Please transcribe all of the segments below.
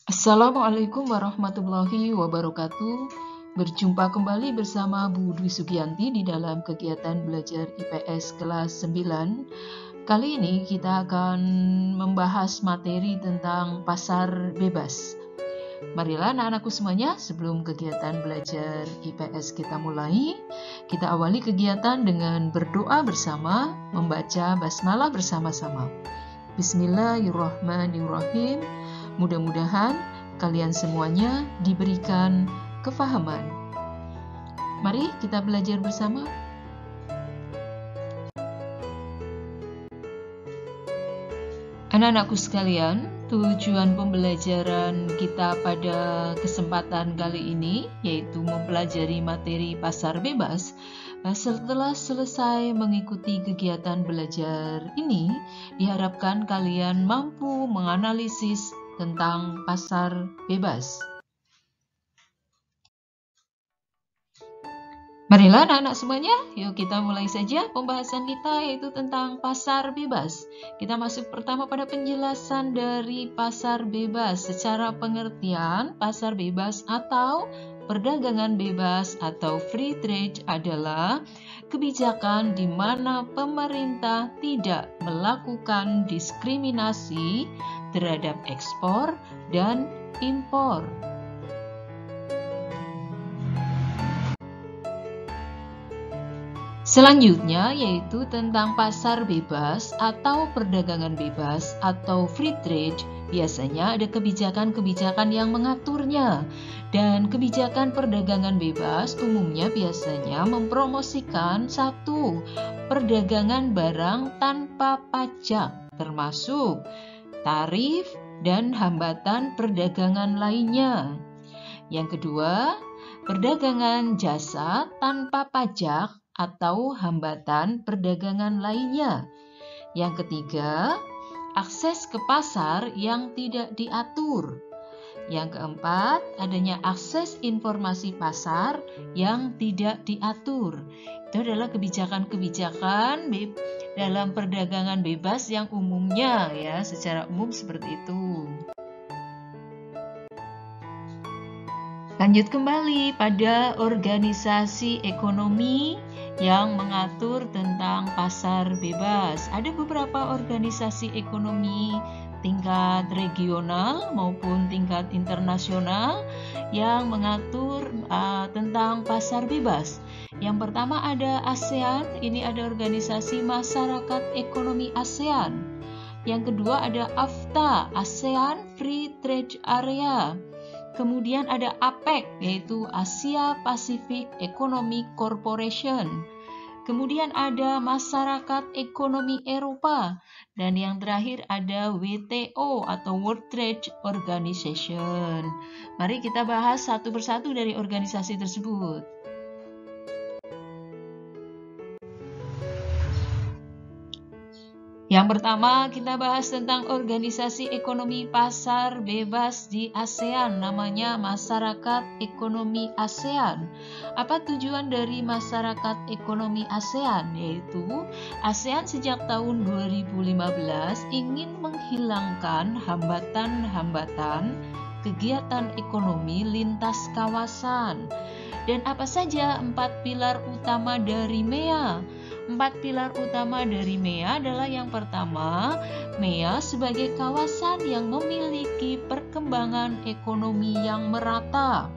Assalamualaikum warahmatullahi wabarakatuh. Berjumpa kembali bersama Bu Dwi Sugianti di dalam kegiatan belajar IPS kelas 9. Kali ini kita akan membahas materi tentang pasar bebas. Marilah anak-anakku semuanya, sebelum kegiatan belajar IPS kita mulai, kita awali kegiatan dengan berdoa bersama, membaca basmalah bersama-sama. Bismillahirrahmanirrahim. Mudah-mudahan kalian semuanya diberikan kefahaman. Mari kita belajar bersama. Anak-anakku sekalian, tujuan pembelajaran kita pada kesempatan kali ini yaitu mempelajari materi pasar bebas. Setelah selesai mengikuti kegiatan belajar ini, diharapkan kalian mampu menganalisis tentang pasar bebas. Marilah anak-anak semuanya, yuk kita mulai saja pembahasan kita yaitu tentang pasar bebas. Kita masuk pertama pada penjelasan dari pasar bebas. Secara pengertian, pasar bebas atau perdagangan bebas atau free trade adalah kebijakan di mana pemerintah tidak melakukan diskriminasi terhadap ekspor dan impor. Selanjutnya yaitu tentang pasar bebas atau perdagangan bebas atau free trade. Biasanya ada kebijakan-kebijakan yang mengaturnya. Dan kebijakan perdagangan bebas umumnya biasanya mempromosikan satu, perdagangan barang tanpa pajak, termasuk tarif dan hambatan perdagangan lainnya. Yang kedua, perdagangan jasa tanpa pajak atau hambatan perdagangan lainnya. Yang ketiga, akses ke pasar yang tidak diatur. Yang keempat, adanya akses informasi pasar yang tidak diatur. Itu adalah kebijakan-kebijakan dalam perdagangan bebas yang umumnya ya, secara umum seperti itu. Lanjut kembali pada organisasi ekonomi yang mengatur tentang pasar bebas. Ada beberapa organisasi ekonomi tingkat regional maupun tingkat internasional yang mengatur tentang pasar bebas. Yang pertama ada ASEAN, ini ada organisasi masyarakat ekonomi ASEAN. Yang kedua ada AFTA, ASEAN Free Trade Area. Kemudian ada APEC, yaitu Asia Pacific Economic Corporation. Kemudian ada Masyarakat Ekonomi Eropa. Dan yang terakhir ada WTO atau World Trade Organization. Mari kita bahas satu persatu dari organisasi tersebut. Yang pertama kita bahas tentang organisasi ekonomi pasar bebas di ASEAN, namanya Masyarakat Ekonomi ASEAN. Apa tujuan dari Masyarakat Ekonomi ASEAN? Yaitu ASEAN sejak tahun 2015 ingin menghilangkan hambatan-hambatan kegiatan ekonomi lintas kawasan. Dan apa saja 4 pilar utama dari MEA? 4 pilar utama dari MEA adalah yang pertama, MEA sebagai kawasan yang memiliki perkembangan ekonomi yang merata.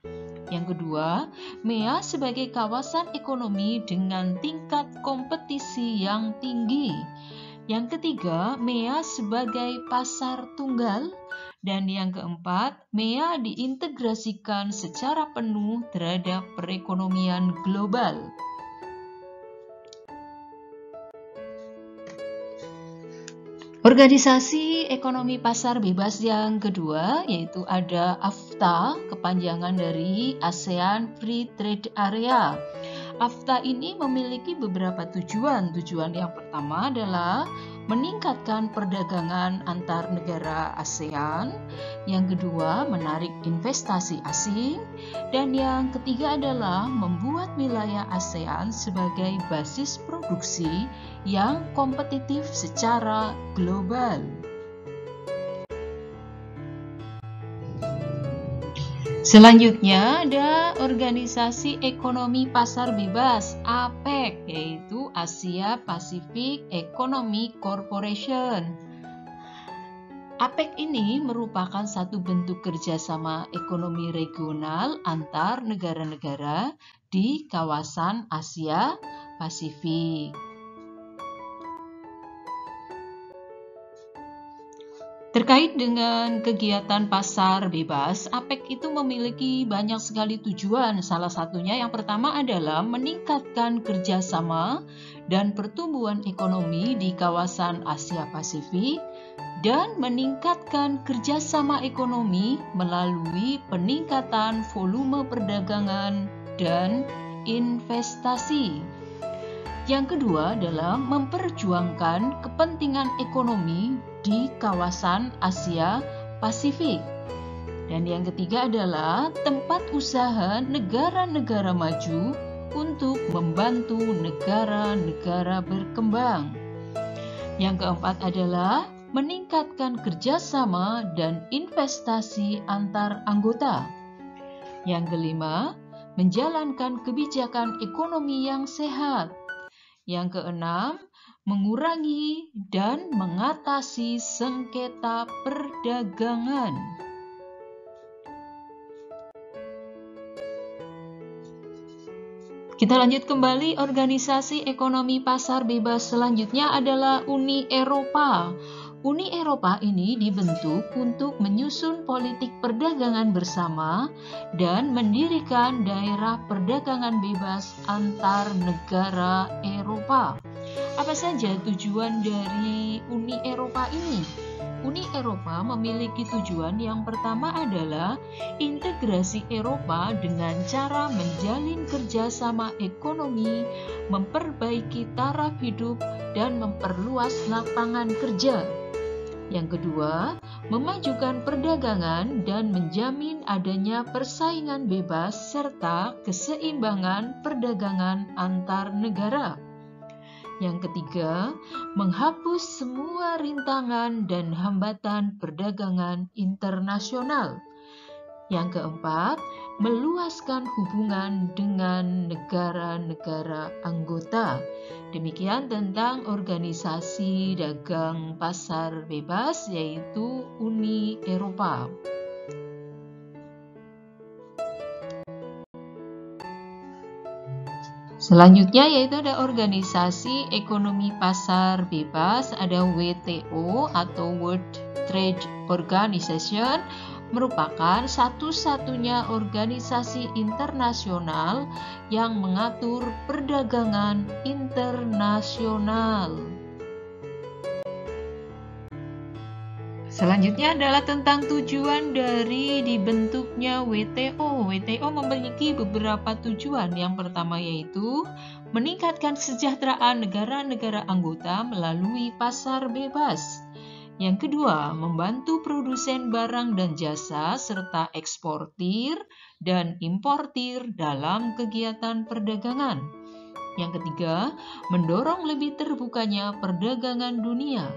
Yang kedua, MEA sebagai kawasan ekonomi dengan tingkat kompetisi yang tinggi. Yang ketiga, MEA sebagai pasar tunggal. Dan yang keempat, MEA diintegrasikan secara penuh terhadap perekonomian global. Organisasi ekonomi pasar bebas yang kedua yaitu ada AFTA, kepanjangan dari ASEAN Free Trade Area. AFTA ini memiliki beberapa tujuan. Tujuan yang pertama adalah meningkatkan perdagangan antar negara ASEAN. Yang kedua, menarik investasi asing. Dan yang ketiga adalah membuat wilayah ASEAN sebagai basis produksi yang kompetitif secara global. Selanjutnya ada Organisasi Ekonomi Pasar Bebas APEC, yaitu Asia Pacific Economic Corporation. APEC ini merupakan satu bentuk kerjasama ekonomi regional antar negara-negara di kawasan Asia Pasifik. Terkait dengan kegiatan pasar bebas, APEC itu memiliki banyak sekali tujuan. Salah satunya yang pertama adalah meningkatkan kerjasama dan pertumbuhan ekonomi di kawasan Asia Pasifik dan meningkatkan kerjasama ekonomi melalui peningkatan volume perdagangan dan investasi. Yang kedua adalah memperjuangkan kepentingan ekonomi di kawasan Asia Pasifik. Dan yang ketiga adalah tempat usaha negara-negara maju untuk membantu negara-negara berkembang. Yang keempat adalah meningkatkan kerjasama dan investasi antar anggota. Yang kelima, menjalankan kebijakan ekonomi yang sehat. Yang keenam, mengurangi dan mengatasi sengketa perdagangan. Kita lanjut kembali, Organisasi Ekonomi Pasar Bebas selanjutnya adalah Uni Eropa. Uni Eropa ini dibentuk untuk menyusun politik perdagangan bersama dan mendirikan daerah perdagangan bebas antar negara Eropa. Apa saja tujuan dari Uni Eropa ini? Uni Eropa memiliki tujuan yang pertama adalah integrasi Eropa dengan cara menjalin kerjasama ekonomi, memperbaiki taraf hidup, dan memperluas lapangan kerja. Yang kedua, memajukan perdagangan dan menjamin adanya persaingan bebas serta keseimbangan perdagangan antar negara. Yang ketiga, menghapus semua rintangan dan hambatan perdagangan internasional. Yang keempat, meluaskan hubungan dengan negara-negara anggota. Demikian tentang Organisasi Dagang Pasar Bebas, yaitu Uni Eropa. Selanjutnya yaitu ada Organisasi Ekonomi Pasar Bebas, ada WTO atau World Trade Organization, merupakan satu-satunya organisasi internasional yang mengatur perdagangan internasional. Selanjutnya adalah tentang tujuan dari dibentuknya WTO. WTO memiliki beberapa tujuan. Yang pertama yaitu meningkatkan kesejahteraan negara-negara anggota melalui pasar bebas. Yang kedua, membantu produsen barang dan jasa serta eksportir dan importir dalam kegiatan perdagangan. Yang ketiga, mendorong lebih terbukanya perdagangan dunia.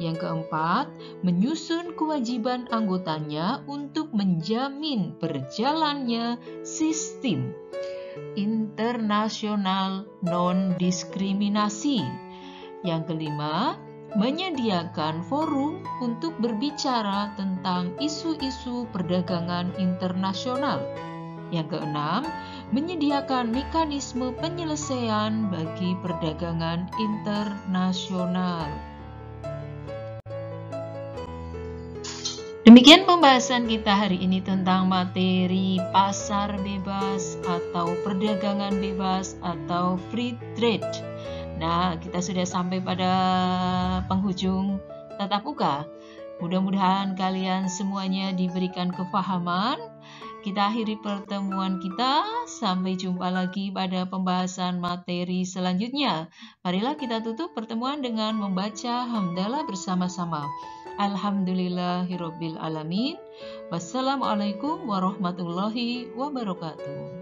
Yang keempat, menyusun kewajiban anggotanya untuk menjamin berjalannya sistem internasional non-diskriminasi. Yang kelima, menyediakan forum untuk berbicara tentang isu-isu perdagangan internasional. Yang keenam, menyediakan mekanisme penyelesaian bagi perdagangan internasional. Demikian pembahasan kita hari ini tentang materi pasar bebas atau perdagangan bebas atau free trade. Nah, kita sudah sampai pada penghujung tatap muka. Mudah-mudahan kalian semuanya diberikan kefahaman. Kita akhiri pertemuan kita. Sampai jumpa lagi pada pembahasan materi selanjutnya. Marilah kita tutup pertemuan dengan membaca hamdalah bersama-sama. Alhamdulillahirabbil alamin. Wassalamualaikum warahmatullahi wabarakatuh.